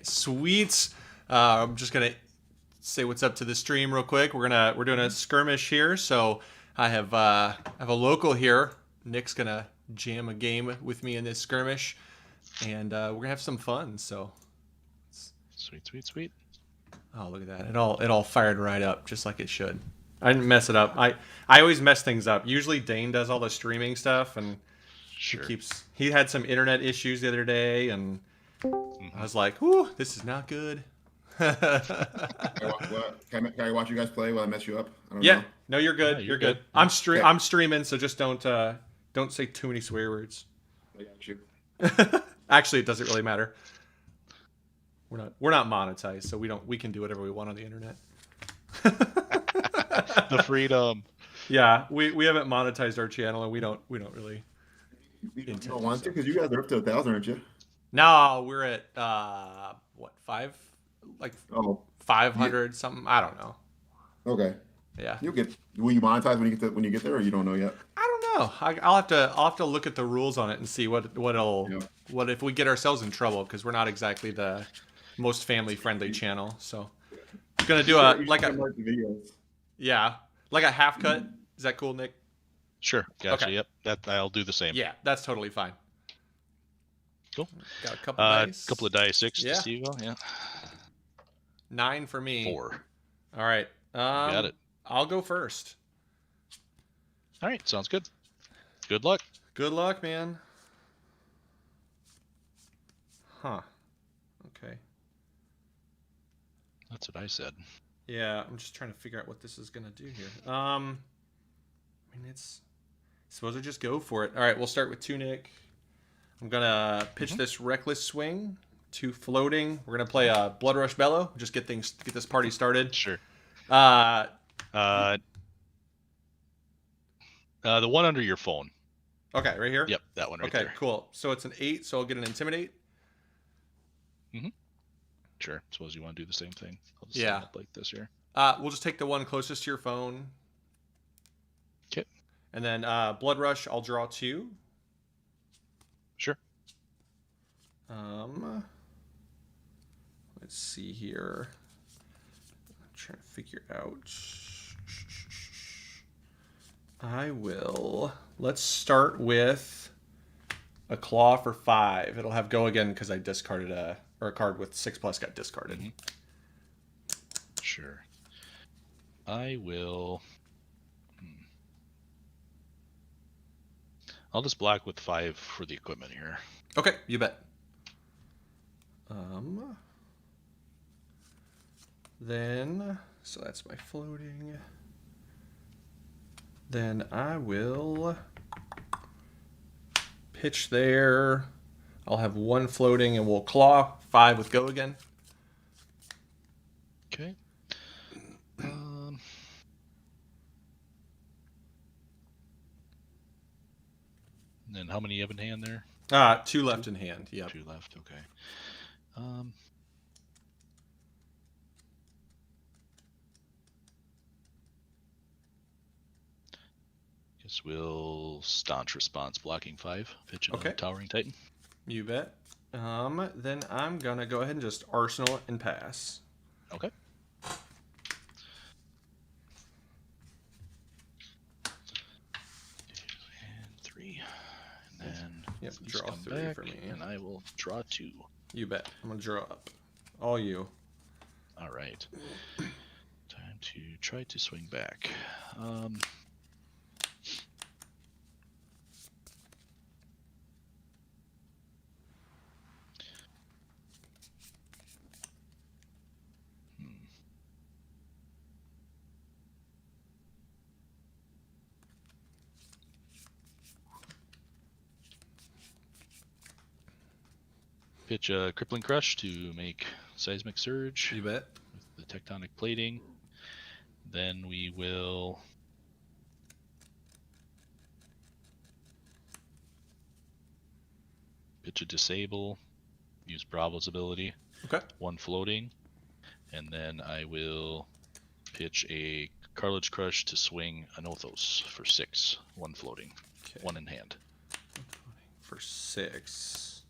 sweet. I'm just gonna say what's up to the stream real quick. We're doing a skirmish here, so I have a local here. Nick's gonna jam a game with me in this skirmish, and we're gonna have some fun. So sweet. Oh, look at that! It all fired right up, just like it should. I didn't mess it up. I always mess things up. Usually Dane does all the streaming stuff, and Sure. he had some internet issues the other day, and I was like, "Whoo, this is not good." Can I watch you guys play while I mess you up? I don't Yeah, know. no, you're good. No, you're you're good. good. I'm Okay. I'm streaming, so just don't say too many swear words. I got you. Actually, it doesn't really matter. We're not monetized, so we can do whatever we want on the internet. The freedom. Yeah, we haven't monetized our channel, and we don't really. You don't want to because you guys are up to 1,000, aren't you? No, we're at what, 5? Like Oh, 500 something. I don't know. okay. Yeah. Will you monetize when you get there, or you don't know yet? I don't know. I'll have to look at the rules on it and see what if we get ourselves in trouble, because we're not exactly the most family friendly channel. So I'm gonna do videos. like a half cut. Is that cool, Nick? Sure. Gotcha. Okay. Yep. I'll do the same. Yeah, that's totally fine. Cool. Got a couple dice. Couple of dice 6 Yeah. to see you go. Yeah. 9 for me. 4. All right. Got it. I'll go first. All right. Sounds good. Good luck. Good luck, man. Huh. Okay. That's what I said. Yeah, I'm just trying to figure out what this is gonna do here. I mean, suppose I just go for it. All right, we'll start with 2, Nick. I'm gonna pitch this reckless swing, 2 floating. We're gonna play a Blood Rush Bellow. Just get this party started. Sure. Uh, The one under your phone. okay, right here. Yep, that one right okay, there. cool. So it's an 8, so I'll get an Intimidate. Sure. Suppose you want to do the same thing. I'll just Yeah. set it up like this here. We'll just take the one closest to your phone. Okay. And then Blood Rush, I'll draw 2. Sure. Let's see here. I'm trying to figure out. Let's start with a claw for 5. It'll have go again because I discarded a card with 6+ got discarded. Sure. I will. I'll just block with 5 for the equipment here. Okay, you bet. Then, so that's my floating. Then I will pitch there. I'll have 1 floating, and we'll claw 5 with go again. Okay. Then how many you have in hand there? 2 left in hand. Yep. 2 left. Okay. Guess we'll staunch response, blocking 5, pitch on Towering Titan. You bet. Then I'm gonna go ahead and just arsenal and pass. Okay. And 3, and then draw 3 for me, and I will draw 2. You bet. I'm gonna draw up. All you. All right. Time to try to swing back. Pitch a Crippling Crush to make Seismic Surge. You bet. With the Tectonic Plating. Then we will pitch a Disable, use Bravo's ability. Okay. 1 floating. And then I will pitch a Cartilage Crush to swing an Othos for 6. 1 floating. Okay. 1 in hand. For 6.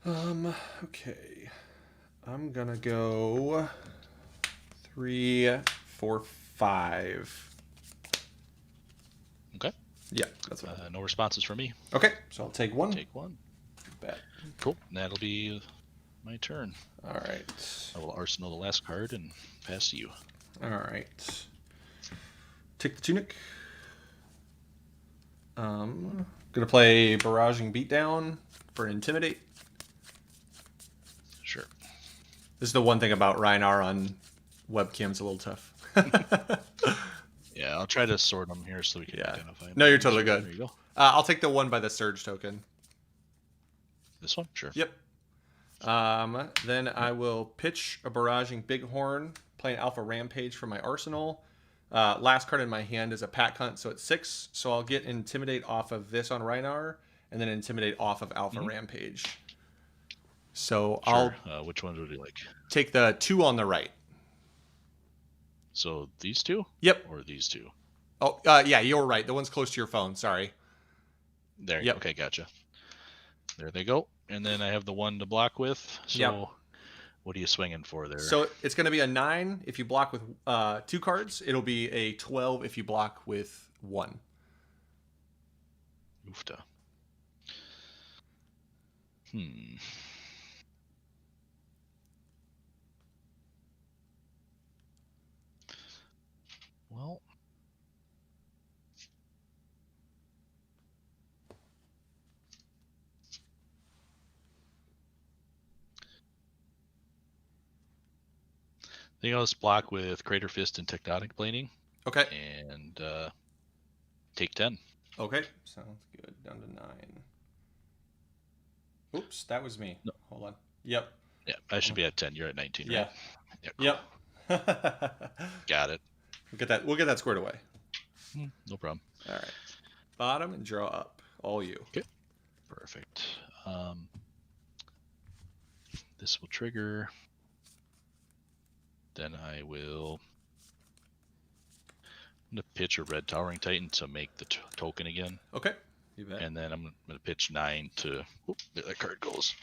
Okay. I'm gonna go 3, 4, 5. Okay. Yeah, that's what. No responses from me. Okay, so I'll take one. Take one. Bet. Cool. And that'll be my turn. All right. I will arsenal the last card and pass to you. All right. Take the tunic. Gonna play Barraging Beatdown for Intimidate. Sure. This is the one thing about Rhinar on webcam's a little tough. Yeah, I'll try to sort them here so we can Yeah. identify them. No, you're totally good. There you go. I'll take the one by the Surge token. This one? Sure. Yep. Then I will pitch a Barraging Bighorn, playing Alpha Rampage for my arsenal. Last card in my hand is a Pack Hunt, so it's 6. So I'll get Intimidate off of this on Rhinar, and then Intimidate off of Alpha Rampage. So Sure. I'll Which one would you like? take the 2 on the right. So these two? Yep. Or these two? Oh, yeah, you're right. The one's close to your phone. Sorry. There. Yep. Okay, gotcha. There they go. And then I have the one to block with. So Yep. what are you swinging for there? So it's going to be a 9 if you block with 2 cards. It'll be a 12 if you block with 1. Oofta. Well, I think I'll just block with Crater Fist and Tectonic Planing Okay. and take 10. Okay. Sounds good. Down to 9. Oops, that was me. No. Hold on. Yep. Yeah, I should be at 10. You're at 19, Yeah. right? Yeah. Cool. Yep. Got it. We'll get that squared away. No problem. All right. Bottom and draw up. All you. Okay. Perfect. This will trigger. Then I will. I'm going to pitch a red Towering Titan to make the token again. Okay. You bet. And then I'm going to pitch 9 to. Whoop, there that card goes.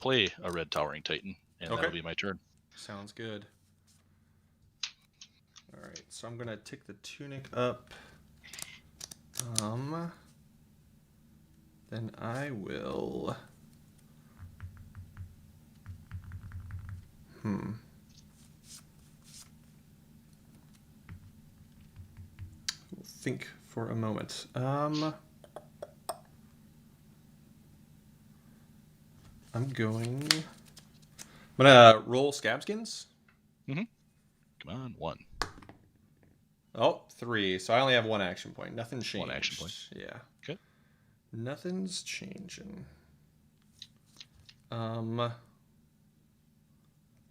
Play a red Towering Titan, and Okay. that'll be my turn. Sounds good. All right. So I'm gonna tick the tunic up. Then I will. Think for a moment. I'm gonna roll Scabskins. Come on, 1. Oh, 3. So I only have 1 action point. Nothing changed. 1 action point. Yeah. Okay. Nothing's changing.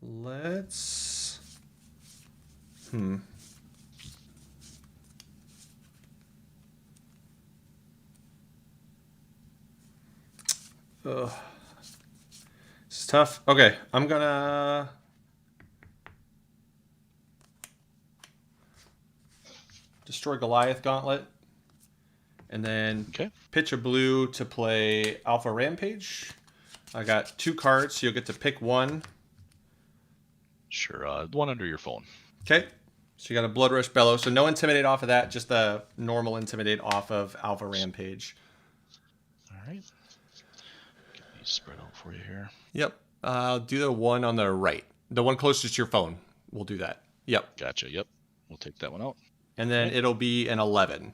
Let's. Ugh. This is tough. Okay, I'm gonna. Destroy Goliath Gauntlet. And then pitch a blue to play Alpha Rampage. I got 2 cards, so you'll get to pick 1. Sure. The one under your phone. Okay. So you got a Blood Rush Bellow. So no Intimidate off of that, just the normal Intimidate off of Alpha Rampage. All right. Get these spread out for you here. Yep. I'll do the one on the right. The one closest to your phone. We'll do that. Yep. Gotcha. Yep. We'll take that one out. And then it'll be an 11.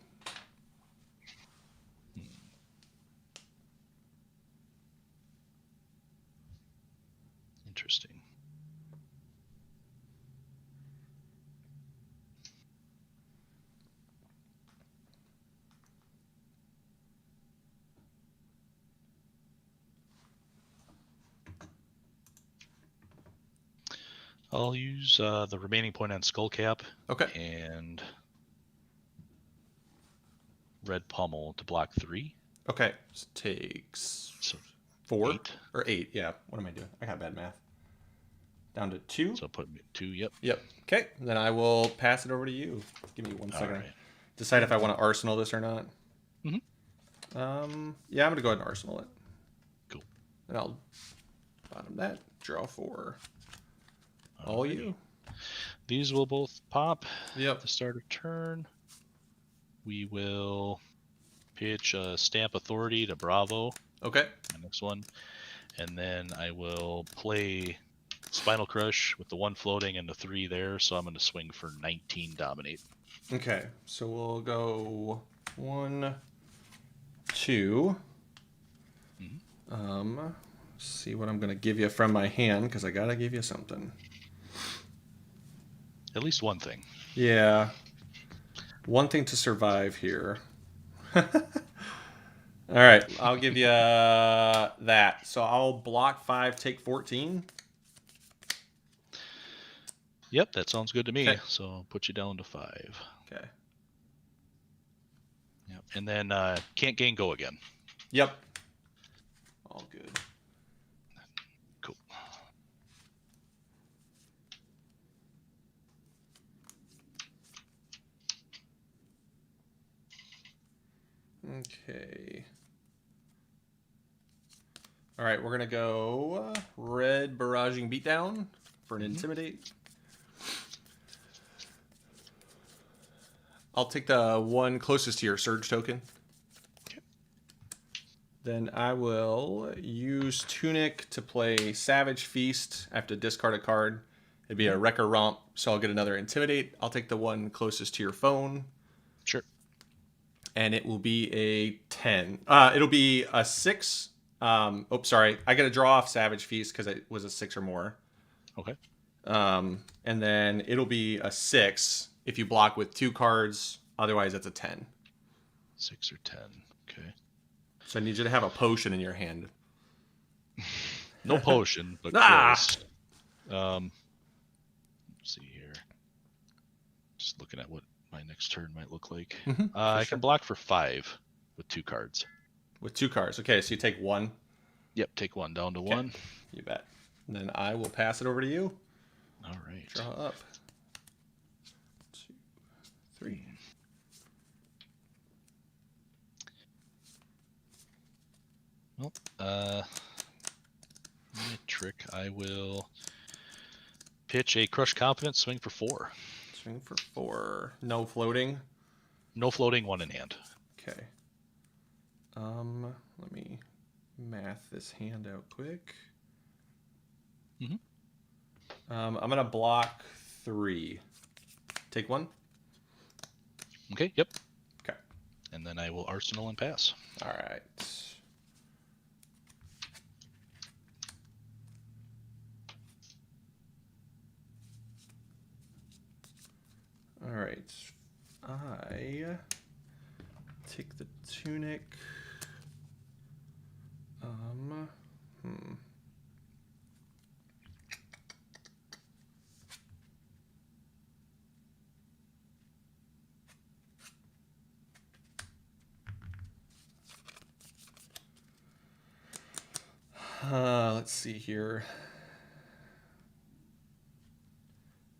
Interesting. I'll use the remaining point on Skullcap. Okay. And Red Pummel to block 3. Okay. So takes So 4 8. or 8. Yeah. What am I doing? I got bad math. Down to 2. So put 2. Yep. Yep. Okay. Then I will pass it over to you. Give me 1 second. All right. Decide if I want to arsenal this or not. Mhm. Yeah, I'm gonna go ahead and arsenal it. Cool. And I'll bottom that. Draw 4. All Alrighty. you. These will both pop Yep. at the start of turn. We will pitch a Stamp Authority to Bravo, Okay. my next one. And then I will play Spinal Crush with the 1 floating and the 3 there. So I'm going to swing for 19 Dominate. Okay. So we'll go 1, 2. See what I'm going to give you from my hand, because I got to give you something. At least one thing. Yeah. One thing to survive here. All right. I'll give you that. So I'll block 5, take 14. Yep, that sounds good to me. Okay. So I'll put you down to 5. Okay. Yep. And then can't gain go again. Yep. All good. Cool. Okay. All right, we're going to go red barraging beatdown for an intimidate. I'll take the one closest to your surge token. Okay. Then I will use Tunic to play Savage Feast. I have to discard a card. It'd be a Wrecker Romp, so I'll get another Intimidate. I'll take the one closest to your phone. Sure. And it will be a 10. It'll be a 6. Sorry. I got to draw off Savage Feast because it was a 6 or more. Okay. And then it'll be a 6 if you block with 2 cards. Otherwise, it's a 10. 6 or 10. Okay. So I need you to have a potion in your hand. No potion, but Ah! close. Let's see here. Just looking at what my next turn might look like. I sure. can block for 5 with 2 cards. With 2 cards. Okay, so you take 1. Yep, take 1 down to Okay. 1. You bet. And then I will pass it over to you. All right. Draw up. 2, 3. Well, my trick, I will pitch a Crush Confidence, swing for 4. Swing for 4. No floating. No floating, 1 in hand. Okay. Let me math this hand out quick. I'm gonna block 3. Take 1. Okay, yep. Okay. And then I will Arsenal and pass. All right. All right. I take the Tunic. Let's see here.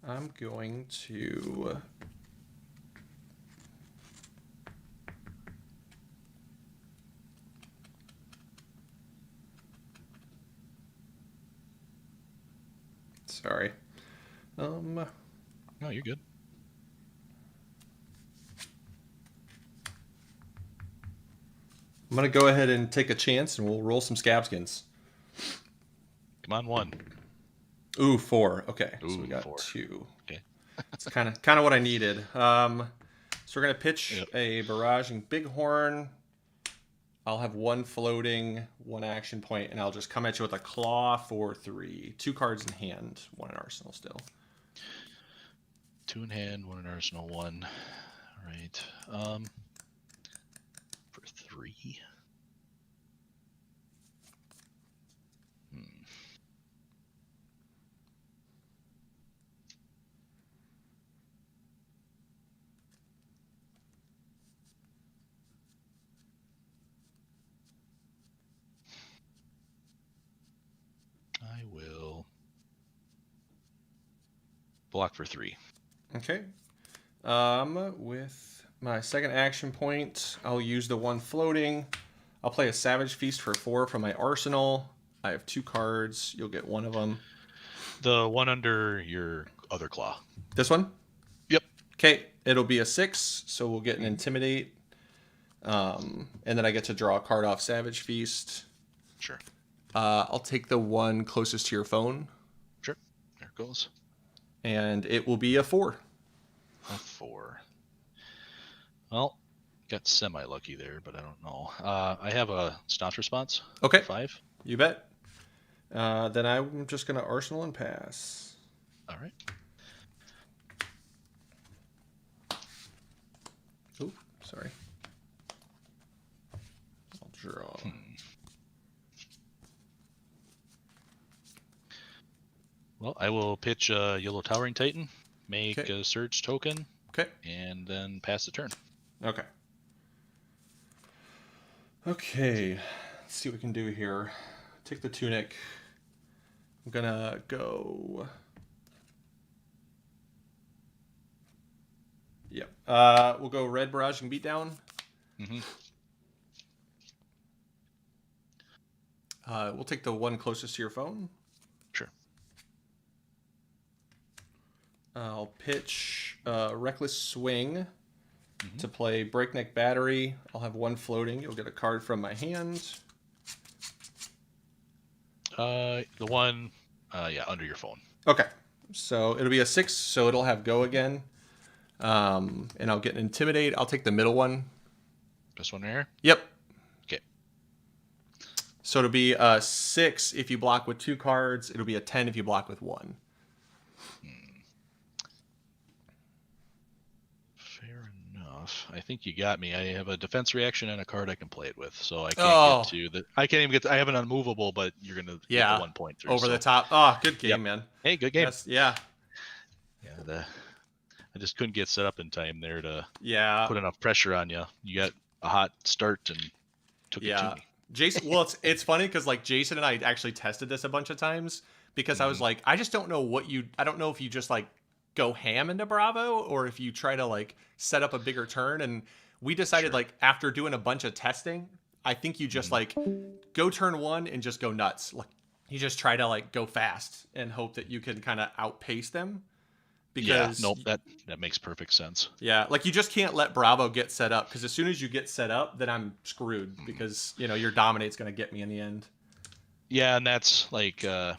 I'm going to sorry. No, you're good. I'm going to go ahead and take a chance, and we'll roll some Scabskins. Come on, 1. Ooh, 4. Okay, so Ooh, we got 4. 2. Okay. It's kind of what I needed. So we're going to pitch Yep. a barraging Bighorn. I'll have 1 floating, 1 action point, and I'll just come at you with a Claw for 3. 2 cards in hand, 1 in arsenal still. 2 in hand, 1 in arsenal, 1. All right. For 3. I will block for 3. Okay. With my second action point, I'll use the 1 floating. I'll play a Savage Feast for 4 from my arsenal. I have 2 cards. You'll get one of them. The one under your other claw. This one? Yep. Okay, it'll be a 6, so we'll get an Intimidate. And then I get to draw a card off Savage Feast. Sure. I'll take the one closest to your phone. Sure. There it goes. And it will be a 4. A 4. Well, got semi-lucky there, but I don't know. I have a staunch response. Okay. 5. You bet. Then I'm just going to Arsenal and pass. All right. Oop, sorry. I'll draw. Well, I will pitch a Yellow Towering Titan, make Okay. a Surge token, Okay. and then pass the turn. Okay. Okay. Let's see what we can do here. Take the Tunic. I'm gonna go. Yep. We'll go Red Barrage and Beatdown. Mm-hmm. We'll take the one closest to your phone. Sure. I'll pitch Reckless Swing to play Breakneck Battery. I'll have one floating. You'll get a card from my hand. The one, under your phone. Okay. So it'll be a 6, so it'll have Go again. And I'll get an Intimidate. I'll take the middle one. This one right here? Yep. Okay. So it'll be a 6 if you block with 2 cards. It'll be a 10 if you block with 1. Fair enough. I think you got me. I have a defense reaction and a card I can play it with, so I can't get to the. I can't even get. I have an unmovable, but you're gonna get the 1 point through. Over the top. Oh, good game, Yep. man. Hey, good game. Yeah. Yeah. I just couldn't get set up in time there to Yeah. put enough pressure on you. You got a hot start and took it to me. Jason, well, it's funny because like Jason and I actually tested this a bunch of times because I was like, I just don't know I don't know if you just like go ham into Bravo or if you try to like set up a bigger turn. And we decided like after doing a bunch of testing, I think you just like go turn 1 and just go nuts. Like you just try to like go fast and hope that you can kind of outpace them. Because that makes perfect sense. Yeah, like you just can't let Bravo get set up because as soon as you get set up, then I'm screwed because your dominate's going to get me in the end. Yeah, and that's like and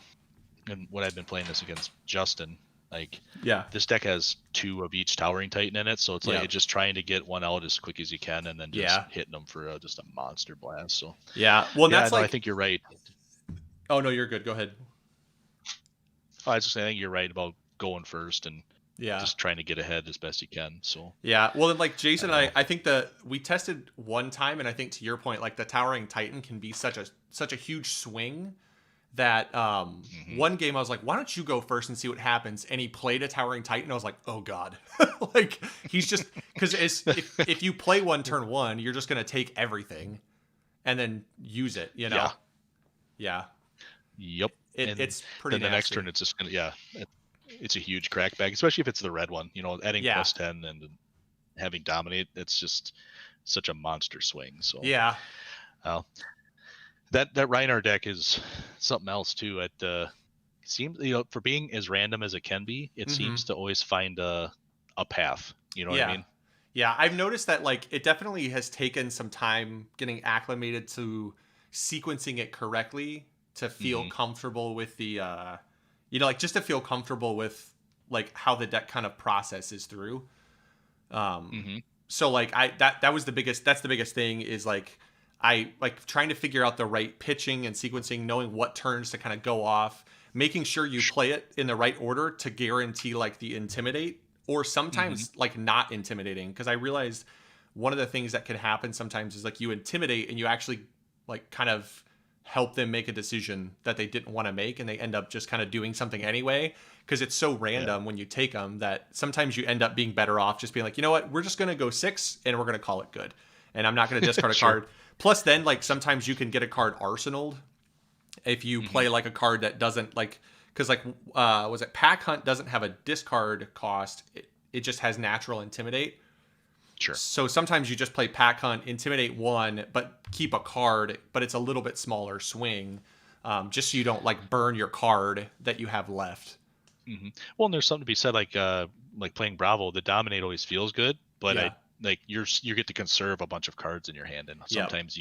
what I've been playing this against Justin. Like, yeah, this deck has 2 of each Towering Titan in it, so it's like just trying to get one out as quick as you can, and then just hitting them for just a monster blast. So well, that's like I think you're right. Oh no, you're good. Go ahead. I was just saying, I think you're right about going first and just trying to get ahead as best you can. So well, then like Jason and I think that we tested one time, and I think to your point, like the Towering Titan can be such a huge swing that one game I was like, why don't you go first and see what happens? And he played a Towering Titan. I was like, oh god, like he's just because if you play one turn 1, you're just gonna take everything and then use it. Yeah. Yep. It's pretty. Then the next turn, it's just gonna it's a huge crack bag, especially if it's the red one. Adding plus 10 and having dominate, it's just such a monster swing. So that Reinar deck is something else too. It seems for being as random as it can be, it seems to always find a path. You know what I mean? Yeah, I've noticed that like it definitely has taken some time getting acclimated to sequencing it correctly to feel comfortable with the like just to feel comfortable with like how the deck kind of processes through. So like that's the biggest thing is like I like trying to figure out the right pitching and sequencing, knowing what turns to kind of go off, making sure you play it in the right order to guarantee like the intimidate or sometimes like not intimidating. Because I realized one of the things that can happen sometimes is like you intimidate and you actually like kind of help them make a decision that they didn't want to make and they end up just kind of doing something anyway because it's so random when you take them that sometimes you end up being better off just being like, you know what, we're just going to go 6 and we're going to call it good and I'm not going to discard a card. Plus then like sometimes you can get a card arsenaled if you play like a card that doesn't like because like was it Pack Hunt doesn't have a discard cost, it just has natural intimidate. Sure. So sometimes you just play Pack Hunt, intimidate 1, but keep a card, but it's a little bit smaller swing. just so you don't like burn your card that you have left. Well, and there's something to be said, like playing Bravo. The dominate always feels good, but Yeah. you get to conserve a bunch of cards in your hand, and Yep. sometimes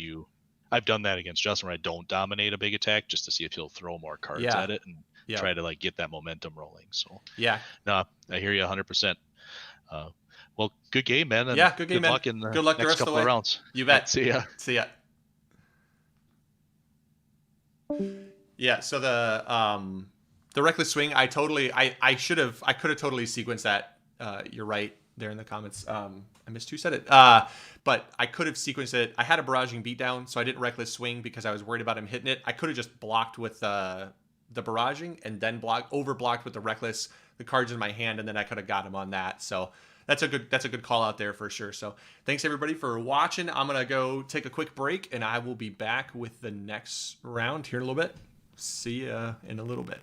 I've done that against Justin where I don't dominate a big attack just to see if he'll throw more cards at it and try to like get that momentum rolling. So yeah, no, I hear you 100%. Well, good game, man. And yeah, good game, good man. luck in the good luck next the rest couple of the way. rounds. You bet. See ya. See ya. Yeah, so the reckless swing, I could have totally sequenced that. You're right there in the comments. I missed who said it. But I could have sequenced it. I had a barraging beatdown, so I didn't reckless swing because I was worried about him hitting it. I could have just blocked with the barraging and then over blocked with the reckless, the cards in my hand, and then I could have got him on that. So that's a good call out there for sure. So thanks everybody for watching. I'm gonna go take a quick break, and I will be back with the next round here in a little bit. See ya in a little bit.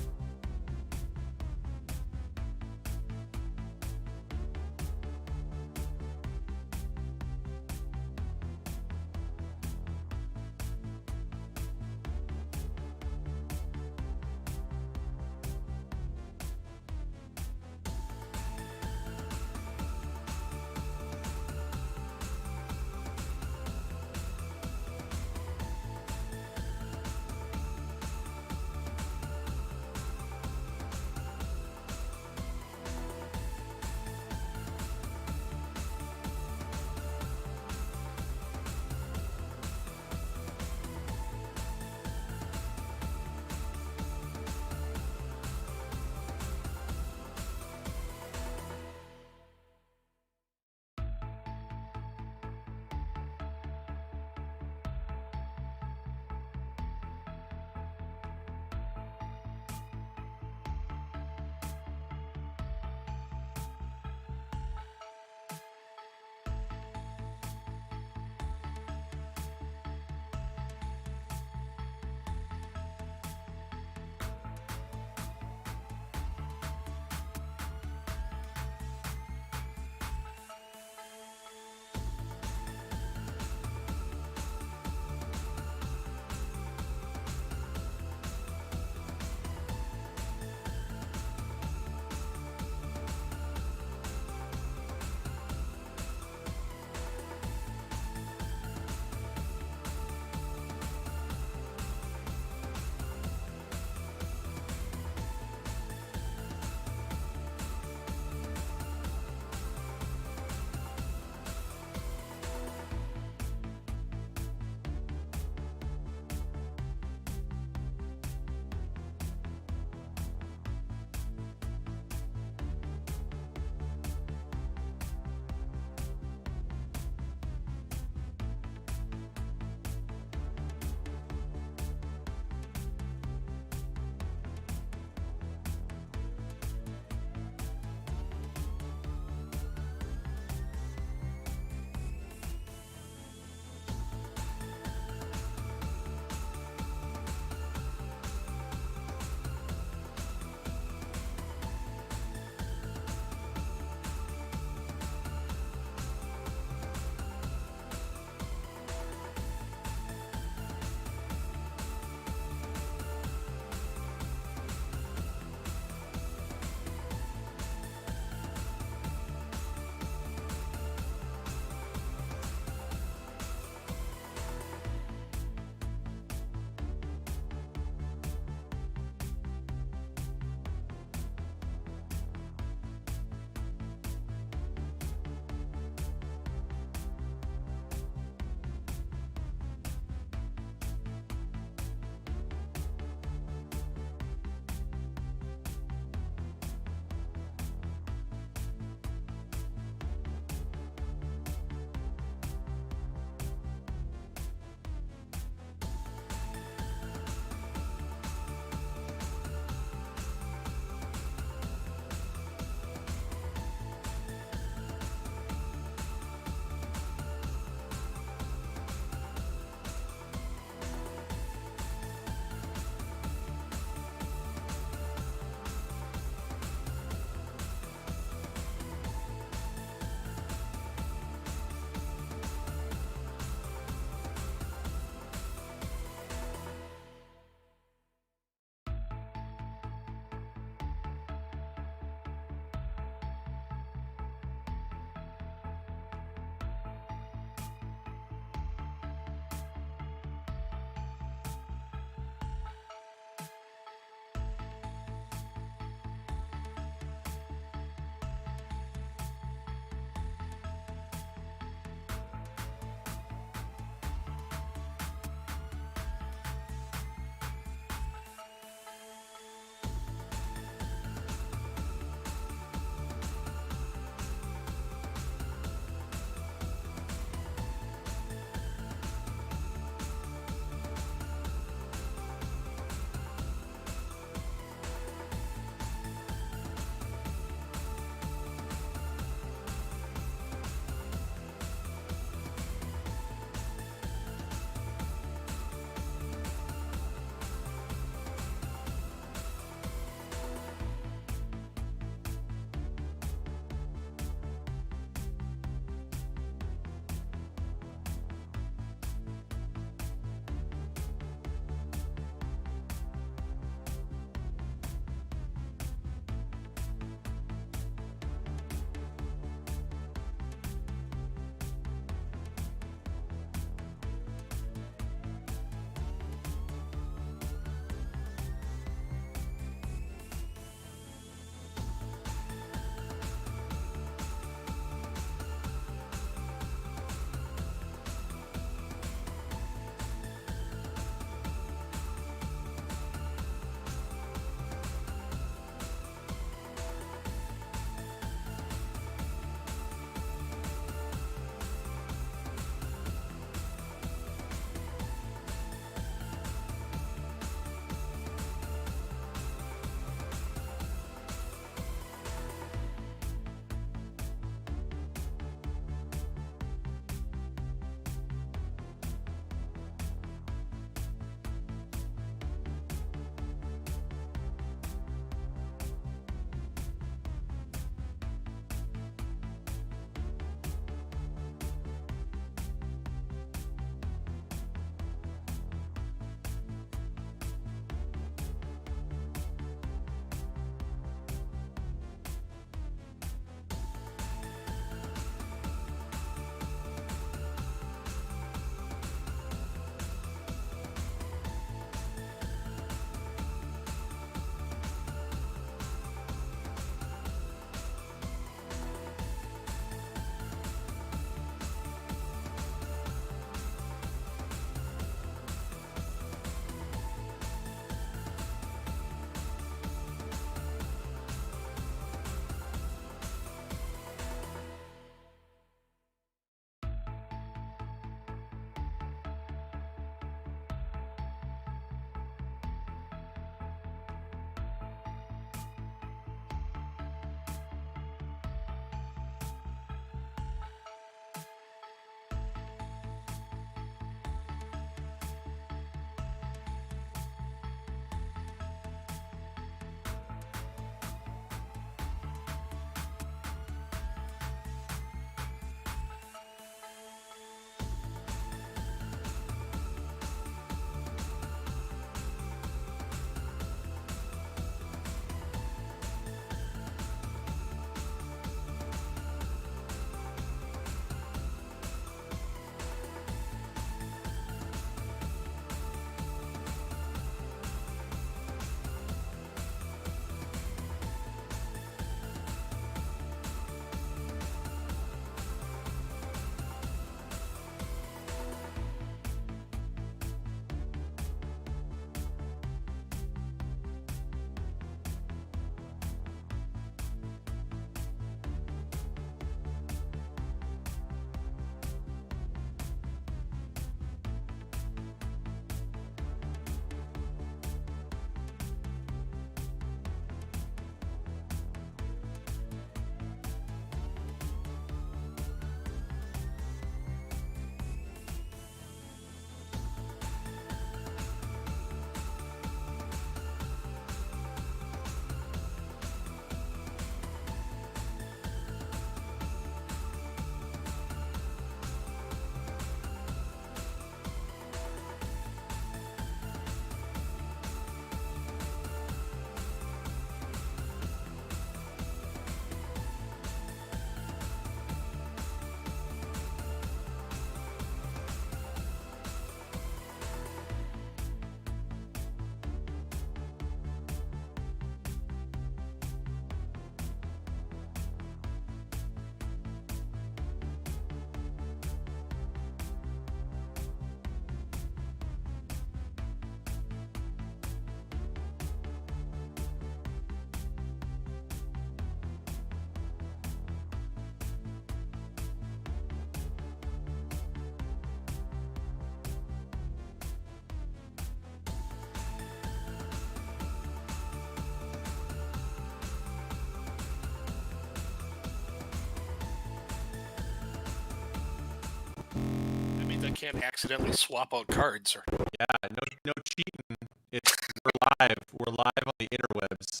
can't accidentally swap out cards. Yeah, no cheating. We're live. We're live on the interwebs.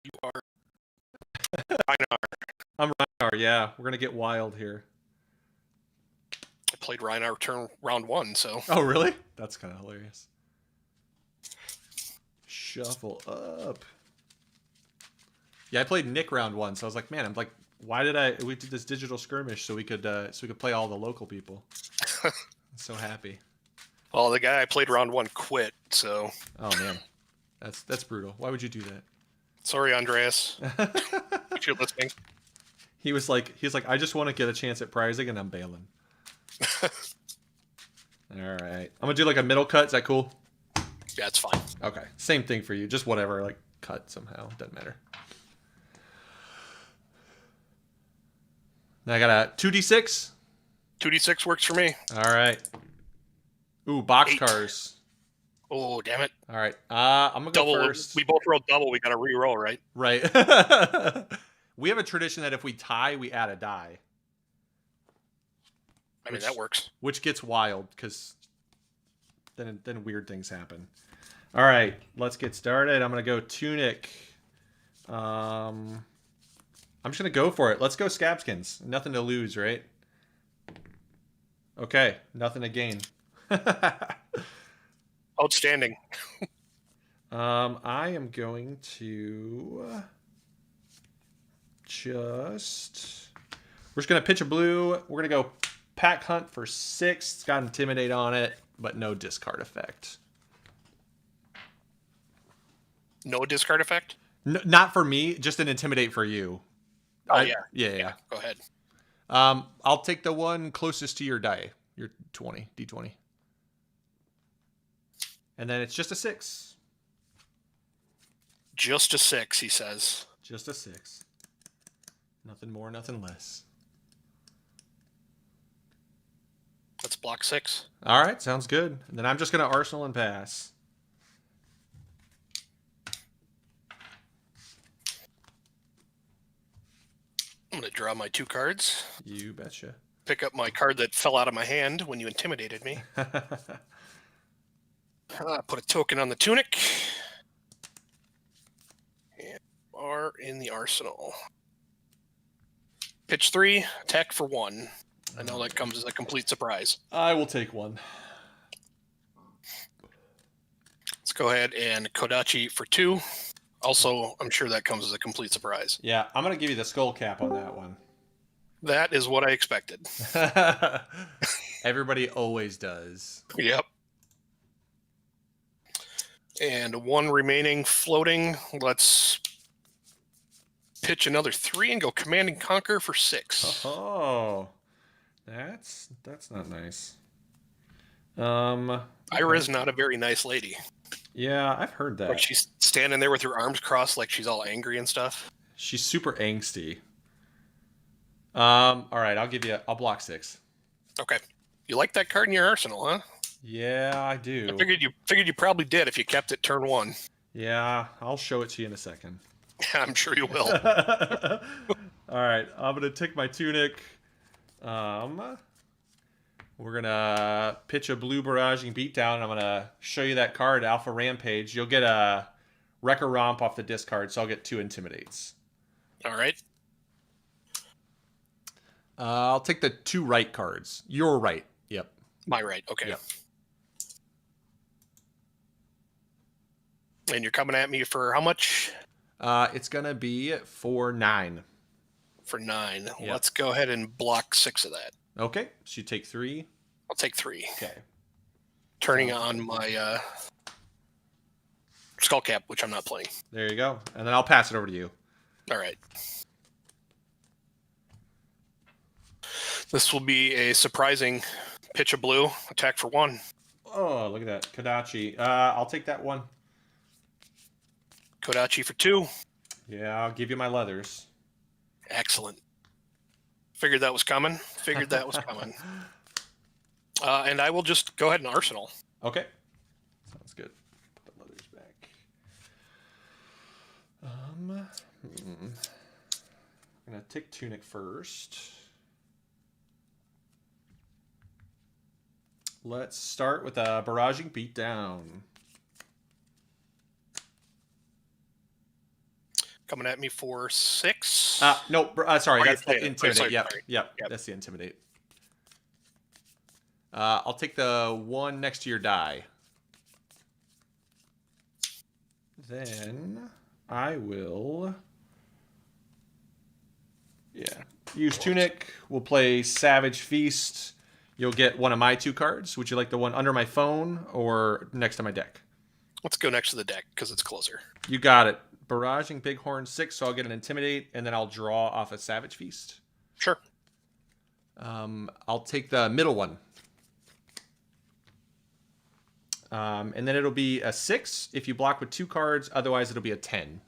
You are. Reinar. I'm Reinar, yeah. We're gonna get wild here. I played Reinar round 1, so. Oh, really? That's kind of hilarious. Shuffle up. Yeah, I played Nick round 1, so I was like, man, why did we did this digital skirmish so we could play all the local people. I'm so happy. Well, the guy I played round 1 quit, so. Oh man, that's brutal. Why would you do that? Sorry, Andreas. If you're listening. He was like, I just want to get a chance at prizing, and I'm bailing. All right, I'm gonna do like a middle cut. Is that cool? Yeah, it's fine. Okay, same thing for you. Just whatever, like cut somehow. Doesn't matter. Now I got a 2d6. 2d6 works for me. All right. Ooh, box 8. cars. Oh, damn it. All right. I'm gonna Double. go first. We both rolled double. We got to re-roll, right? Right. We have a tradition that if we tie, we add a die. I mean, that works. Which gets wild because then weird things happen. All right, let's get started. I'm gonna go Tunic. I'm just gonna go for it. Let's go Scabskins. Nothing to lose, right? Okay, nothing to gain. Outstanding. I am going to we're just gonna pitch a blue. We're gonna go Pack Hunt for 6. It's got Intimidate on it, but no discard effect. No discard effect? No, not for me, just an Intimidate for you. Oh, Yeah. Go ahead. I'll take the one closest to your die, your D20. And then it's just a 6. Just a 6, he says. Just a 6. Nothing more, nothing less. Let's block 6. All right, sounds good. And then I'm just going to Arsenal and pass. I'm going to draw my 2 cards. You betcha. Pick up my card that fell out of my hand when you intimidated me. Put a token on the Tunic. And are in the Arsenal. Pitch 3, attack for 1. I know that comes as a complete surprise. I will take one. Let's go ahead and Kodachi for 2. Also, I'm sure that comes as a complete surprise. Yeah, I'm going to give you the skull cap on that one. That is what I expected. Everybody always does. Yep. And 1 remaining floating. Let's pitch another 3 and go Command and Conquer for 6. Oh, that's not nice. Ira's not a very nice lady. Yeah, I've heard that. Like she's standing there with her arms crossed like she's all angry and stuff. She's super angsty. All right, I'll block 6. Okay. You like that card in your arsenal, huh? Yeah, I do. I figured you probably did if you kept it turn 1. Yeah, I'll show it to you in a second. I'm sure you will. All right, I'm gonna take my Tunic. We're gonna pitch a blue barraging beatdown. I'm gonna show you that card, Alpha Rampage. You'll get a Wrecker Romp off the discard, so I'll get 2 Intimidates. All right. I'll take the 2 right cards. Your right. Yep. My right. Okay. Yep. And you're coming at me for how much? It's gonna be for 9. For 9. Yep. Let's go ahead and block 6 of that. Okay, so you take 3. I'll take 3. Okay. Turning on my skull cap, which I'm not playing. There you go. And then I'll pass it over to you. All right. This will be a surprising pitch of blue, attack for 1. Oh, look at that. Kodachi. I'll take that one. Kodachi for 2. Yeah, I'll give you my leathers. Excellent. Figured that was coming. And I will just go ahead and arsenal. Okay. Sounds good. Put the leathers back. I'm gonna take Tunic first. Let's start with a barraging beatdown. Coming at me for 6. No, sorry, Oh, that's you're the playing it. intimidate. Sorry, Yep, sorry. yep, Yep. that's the intimidate. I'll take the one next to your die. Then I will, use Tunic. We'll play Savage Feast. You'll get one of my 2 cards. Would you like the one under my phone or next to my deck? Let's go next to the deck because it's closer. You got it. Barraging Bighorn 6, so I'll get an Intimidate, and then I'll draw off a Savage Feast. Sure. I'll take the middle one. And then it'll be a 6 if you block with 2 cards. Otherwise, it'll be a 10.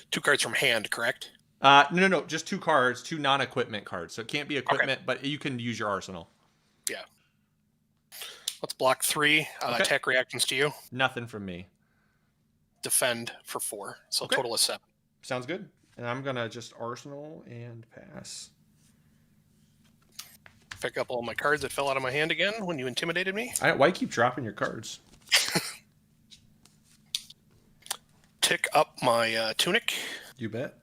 2 cards from hand, correct? No. Just 2 cards, 2 non-equipment cards. So it can't be equipment, but you can use your arsenal. Yeah. Let's block 3. Okay. Attack reactions to you. Nothing from me. Defend for 4. So Okay. total is 7. Sounds good. And I'm going to just arsenal and pass. Pick up all my cards that fell out of my hand again when you intimidated me. Why keep dropping your cards? Tick up my Tunic. You bet.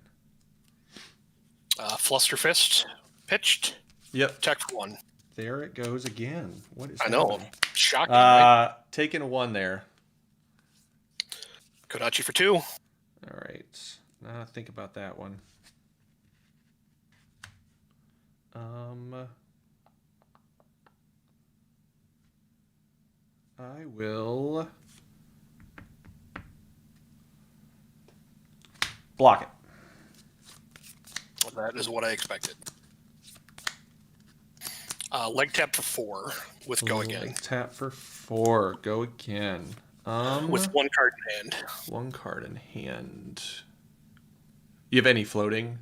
Fluster Fist. Pitched. Yep. Attack for 1. There it goes again. What is I know. happening? Shocking, right? Taking 1 there. Kodachi for 2. All right. Now think about that one. I will block it. Well, that is what I expected. Leg tap for 4 with go again. Tap for 4. Go again. With 1 card in hand. 1 card in hand. You have any floating?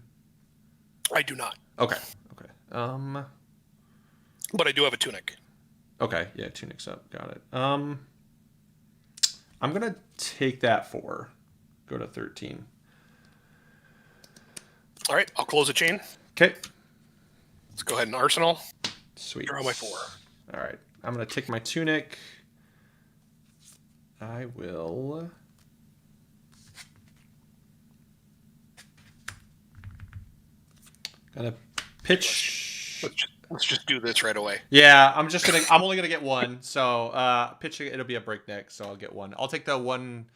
I do not. Okay. But I do have a Tunic. Okay, yeah, Tunic's up. Got it. I'm gonna take that 4. Go to 13. All right, I'll close the chain. Okay. Let's go ahead and arsenal. Sweet. Draw my 4. All right. I'm gonna take my Tunic. I will. Gonna pitch. Let's just do this right away. Yeah, I'm only gonna get 1. So pitch it'll be a breakneck, so I'll get 1. I'll take the one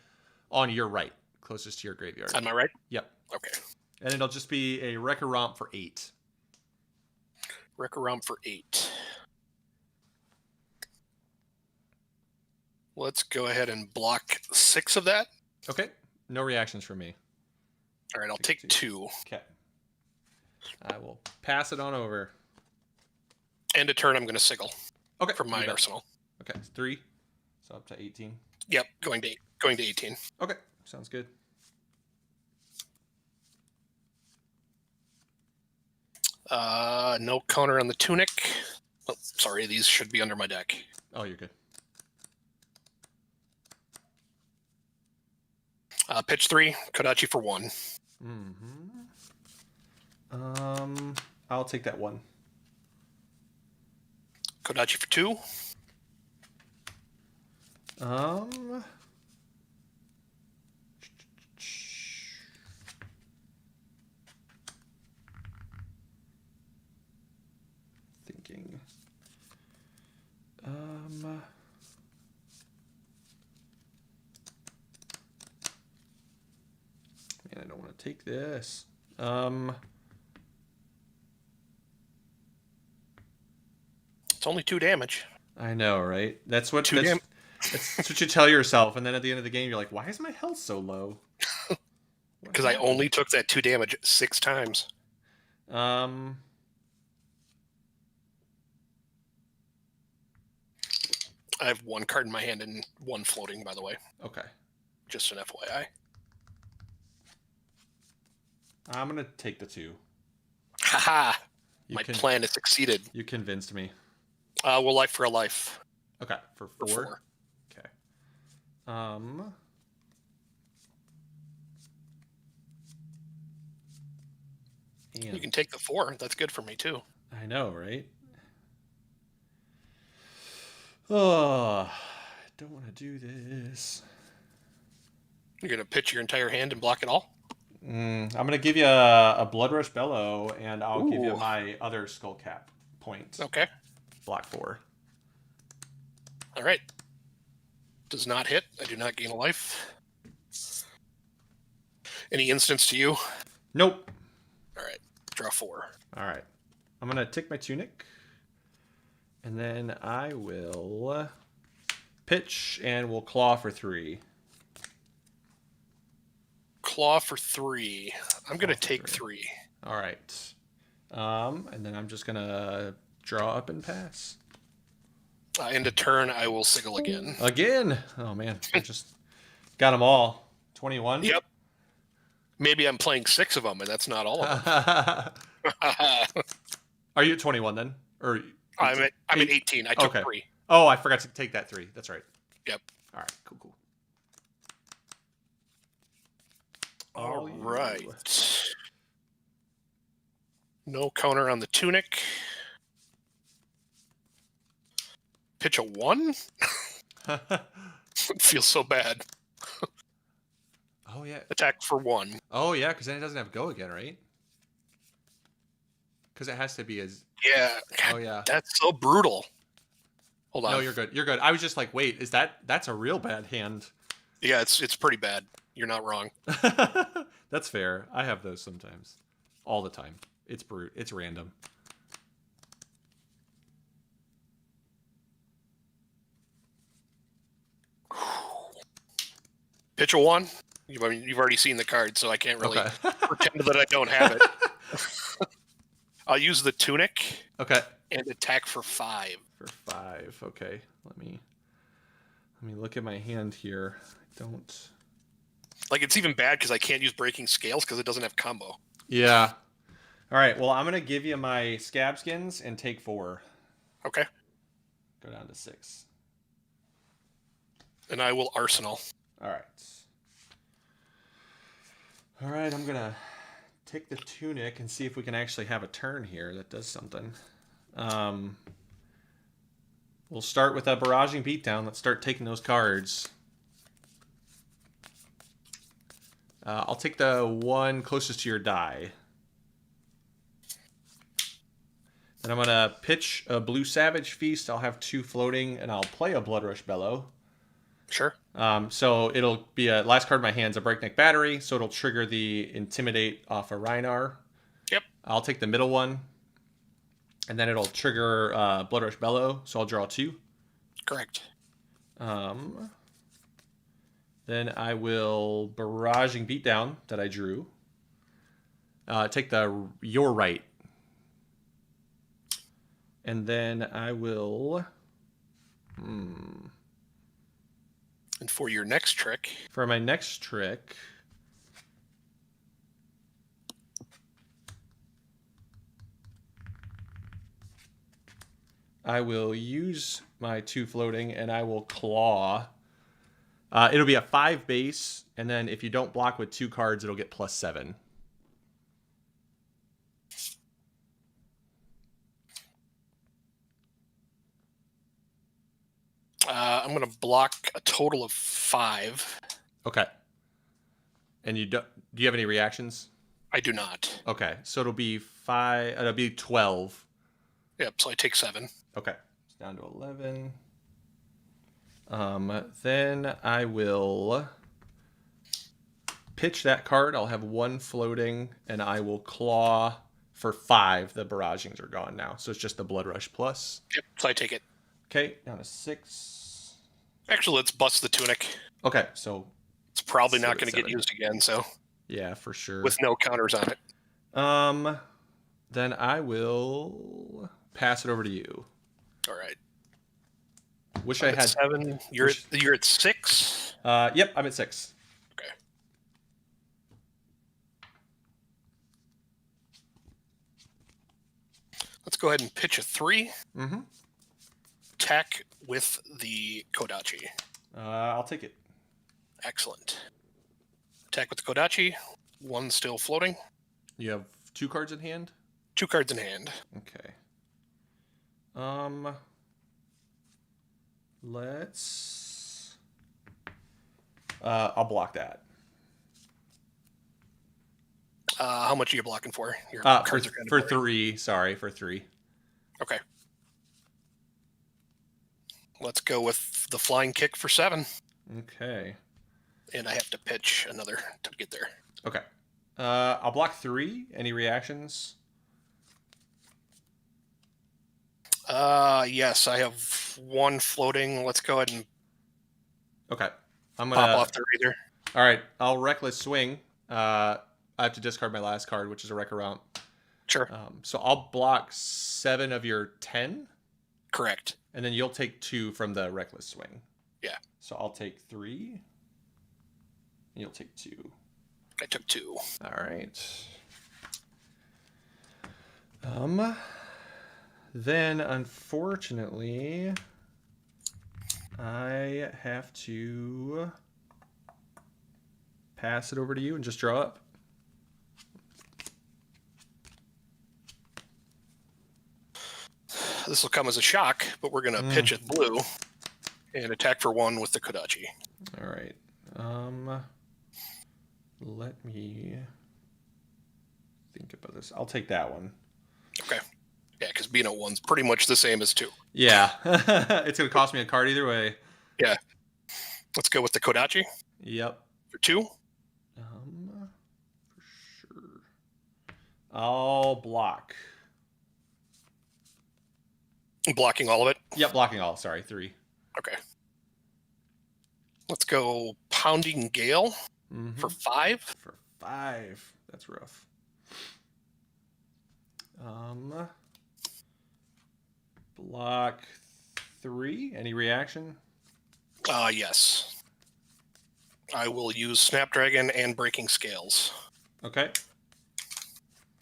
on your right, closest to your graveyard. Am I right? Yep. Okay. And it'll just be a Wrecker Romp for 8. Wrecker Romp for 8. Let's go ahead and block 6 of that. Okay. No reactions from me. All right, I'll take 2. Okay. I will pass it on over. End of turn, I'm going to sigil Okay. from my you bet. arsenal. Okay. 3. So up to 18. Yep, going to 18. Okay. Sounds good. No counter on the Tunic. Oh, sorry, these should be under my deck. Oh, you're good. Pitch 3, Kodachi for 1. I'll take that 1. Kodachi for 2. Thinking. Man, I don't want to take this. It's only 2 damage. I know, right? That's what 2 damage. that's what you tell yourself, and then at the end of the game, you're like, "Why is my health so low?" Because I only took that 2 damage 6 times. I have 1 card in my hand and 1 floating, by the way. Okay. Just an FYI. I'm gonna take the 2. Haha! You My can- plan has succeeded. You convinced me. We'll life for a life. Okay, for For 4. 4. Okay. You can take the 4. That's good for me, too. I know, right? Oh, I don't want to do this. You're going to pitch your entire hand and block it all? I'm going to give you a Bloodrush Bellow, and I'll give you Ooh. my other Skull Cap point. Okay. Block 4. All right. Does not hit. I do not gain a life. Any instance to you? Nope. All right. Draw 4. All right. I'm going to take my Tunic, and then I will pitch, and we'll Claw for 3. Claw for 3. I'm going to for take 3. 3. All right. And then I'm just going to draw up and pass. End of turn, I will sigil again. Again. Oh, man. I just got them all. 21? Yep. Maybe I'm playing 6 of them, and that's not all of them. Are you at 21 then? Or I'm at 18. I took Okay. 3. Oh, I forgot to take that 3. That's right. Yep. All right. Cool. All you. right. No counter on the Tunic. Pitch a 1? It feels so bad. Oh, yeah. Attack for 1. Oh, yeah, because then it doesn't have go again, right? Because it has to be as... Yeah. Oh, yeah. That's so brutal. Hold on. No, you're good. You're good. I was just like, wait, is that's a real bad hand? Yeah, it's pretty bad. You're not wrong. That's fair. I have those sometimes. All the time. It's brute. It's random. Pitch a 1? I mean, you've already seen the card, so I can't really Okay. pretend that I don't have it. I'll use the Tunic Okay. and attack for 5. For 5. Okay. Let me look at my hand here. I don't... Like, it's even bad because I can't use Breaking Scales because it doesn't have combo. Yeah. All right. Well, I'm going to give you my Scab Skins and take 4. Okay. Go down to 6. And I will Arsenal. All right. All right. I'm going to take the Tunic and see if we can actually have a turn here that does something. We'll start with a Barraging Beatdown. Let's start taking those cards. I'll take the one closest to your die. Then I'm going to pitch a Blue Savage Feast. I'll have 2 floating, and I'll play a Bloodrush Bellow. Sure. So it'll be a last card in my hand's a Breakneck Battery, so it'll trigger the Intimidate off a Rhinar. Yep. I'll take the middle one, and then it'll trigger Bloodrush Bellow, so I'll draw 2. Correct. Then I will Barraging Beatdown that I drew. Take your right. And then I will... And for your next trick... For my next trick... I will use my 2 floating, and I will Claw. It'll be a 5 base, and then if you don't block with 2 cards, it'll get +7. I'm going to block a total of 5. Okay. And do you have any reactions? I do not. Okay, so it'll be 5. It'll be 12. Yep, so I take 7. Okay, it's down to 11. Then I will pitch that card. I'll have 1 floating, and I will Claw for 5. The Barragings are gone now, so it's just the Bloodrush plus. Yep, so I take it. Okay, down to 6. Actually, let's bust the Tunic. Okay, so It's probably So not it's going to get 7. used again, so... yeah, for sure. With no counters on it. Then I will pass it over to you. All right. Wish I'm I at had 7. You're at 6? Yep, I'm at 6. Okay. Let's go ahead and pitch a 3. Mm-hmm. Attack with the Kodachi. I'll take it. Excellent. Attack with the Kodachi. 1 still floating. You have 2 cards in hand? 2 cards in hand. Okay. let's. I'll block that. How much are you blocking for? Your For, cards are kind for of blurry. 3. Sorry, for 3. Okay. Let's go with the flying kick for 7. Okay. And I have to pitch another to get there. Okay. I'll block 3. Any reactions? Yes, I have 1 floating. Let's go ahead and Okay. I'm pop gonna off the reader. All right. I'll reckless swing. I have to discard my last card, which is a wreck around. Sure. So I'll block 7 of your 10, Correct. and then you'll take 2 from the reckless swing. Yeah. So I'll take 3. And you'll take 2. I took 2. All right. Then unfortunately, I have to pass it over to you and just draw up. This will come as a shock, but we're gonna pitch it blue and attack for 1 with the Kodachi. All right. Let me think about this. I'll take that one. Okay. Yeah, because being at 1's pretty much the same as 2. Yeah. It's going to cost me a card either way. Yeah. Let's go with the Kodachi Yep. for 2. For sure. I'll block. Blocking all of it. Yep, blocking all. Sorry, 3. Okay. Let's go Pounding Gale for 5. For 5. That's rough. Block 3. Any reaction? Yes. I will use Snapdragon and Breaking Scales. Okay.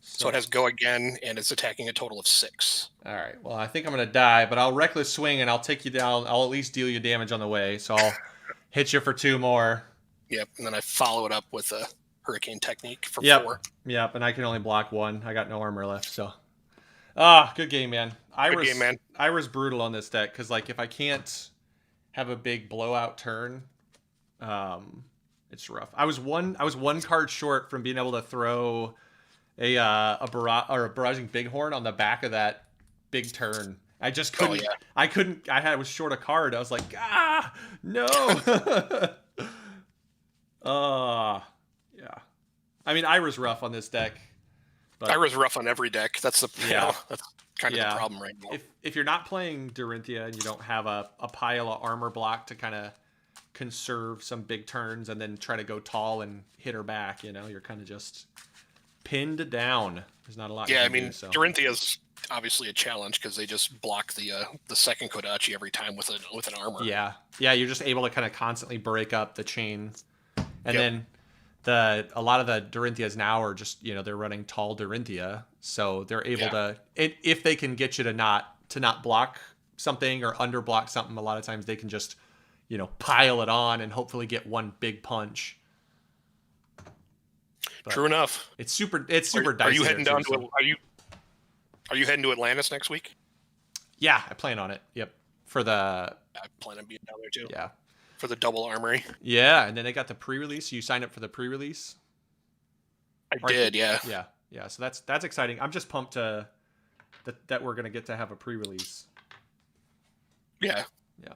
So it has go again, and it's attacking a total of 6. All right. Well, I think I'm going to die, but I'll reckless swing and I'll take you down. I'll at least deal you damage on the way. So I'll hit you for 2 more. Yep, and then I follow it up with a Hurricane Technique for Yep. 4. Yep, and I can only block 1. I got no armor left, so. Good game, man. Good game, man. Ira's brutal on this deck because, like, if I can't have a big blowout turn, it's rough. I was one card short from being able to throw a barraging bighorn on the back of that big turn. I just couldn't. I was short a card. I was like, no. Yeah. I mean, Ira's rough on this deck. But Ira's rough on every deck. That's the that's kind of the problem right now. If you're not playing Dorinthia and you don't have a pile of armor block to kind of conserve some big turns and then try to go tall and hit her back, you're kind of just pinned down. There's not a lot. Yeah, you I can mean, do, so. Dorinthia's obviously a challenge because they just block the second Kodachi every time with an armor. Yeah, you're just able to kind of constantly break up the chain, and then a lot of the Dorinthias now are just they're running tall Dorinthia, so they're able to if they can get you to not block something or under block something. A lot of times they can just pile it on and hopefully get one big punch. But true enough. It's super dicey. Are you heading down too, to? Are you heading to Atlantis next week? Yeah, I plan on it. Yep, for the. I plan on being down there too. Yeah. For the double armory. Yeah, and then they got the pre-release. You signed up for the pre-release. I did, yeah. Yeah. So that's exciting. I'm just pumped that we're gonna get to have a pre-release. Yeah. Yeah.